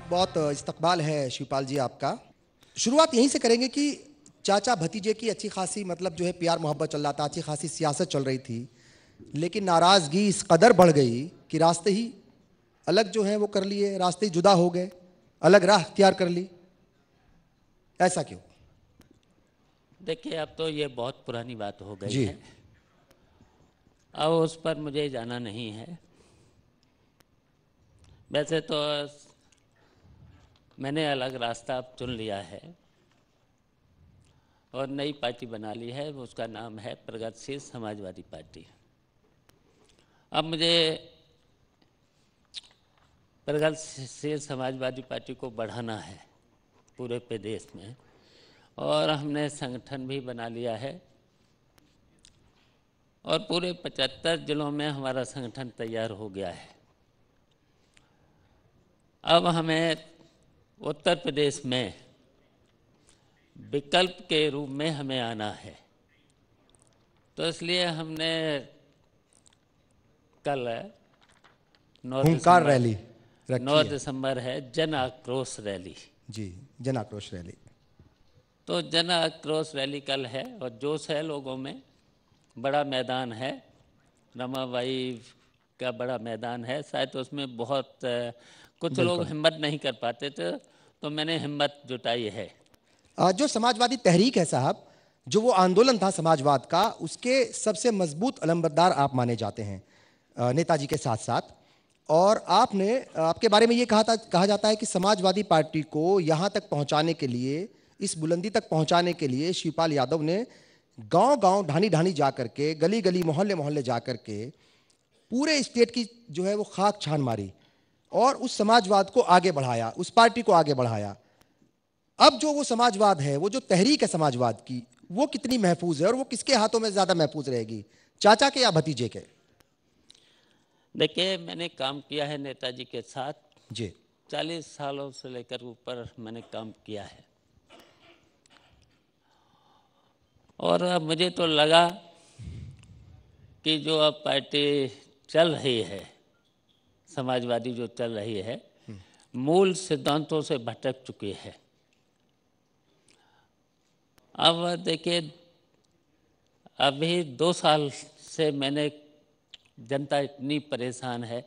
बहुत इस्तकबाल है शिवपाल जी आपका। शुरुआत यहीं से करेंगे कि चाचा भतीजे की अच्छी खासी मतलब जो है प्यार मोहब्बत चल रहा था, अच्छी खासी सियासत चल रही थी, लेकिन नाराज़गी इस कदर बढ़ गई कि रास्ते ही अलग जो है वो कर लिए, रास्ते ही जुदा हो गए, अलग राह अख्तियार कर ली। ऐसा क्यों? देखिए, अब तो ये बहुत पुरानी बात हो गई जी। है, अब उस पर मुझे जाना नहीं है। वैसे तो मैंने अलग रास्ता अब चुन लिया है और नई पार्टी बना ली है, उसका नाम है प्रगतिशील समाजवादी पार्टी। अब मुझे प्रगतिशील समाजवादी पार्टी को बढ़ाना है पूरे प्रदेश में, और हमने संगठन भी बना लिया है और पूरे 75 जिलों में हमारा संगठन तैयार हो गया है। अब हमें उत्तर प्रदेश में विकल्प के रूप में हमें आना है, तो इसलिए हमने कल 9 दिसंबर है जन आक्रोश रैली। जी, जन आक्रोश रैली। तो जन आक्रोश रैली कल है और जोश है लोगों में, बड़ा मैदान है, रमाबाई का बड़ा मैदान है, शायद उसमें बहुत कुछ लोग हिम्मत नहीं कर पाते थे, तो मैंने हिम्मत जुटाई है। जो समाजवादी तहरीक है साहब, जो वो आंदोलन था समाजवाद का, उसके सबसे मजबूत अलंबरदार आप माने जाते हैं नेताजी के साथ साथ। और आपने आपके बारे में ये कहा जाता है कि समाजवादी पार्टी को यहाँ तक पहुँचाने के लिए, इस बुलंदी तक पहुँचाने के लिए शिवपाल यादव ने गांव-गांव, ढानी-ढानी जा करके, गली-गली, मोहल्ले-मोहल्ले जा करके पूरे स्टेट की जो है वो खाक छान मारी और उस समाजवाद को आगे बढ़ाया, उस पार्टी को आगे बढ़ाया। अब जो वो समाजवाद है, वो जो तहरीक है समाजवाद की, वो कितनी महफूज है और वो किसके हाथों में ज्यादा महफूज रहेगी, चाचा के या भतीजे के? देखिए, मैंने काम किया है नेताजी के साथ जी। 40 सालों से लेकर ऊपर मैंने काम किया है, और अब मुझे तो लगा कि जो अब पार्टी चल रही है, समाजवादी जो चल रही है, मूल सिद्धांतों से भटक चुकी है। अब देखिए, अभी 2 साल से जनता इतनी परेशान है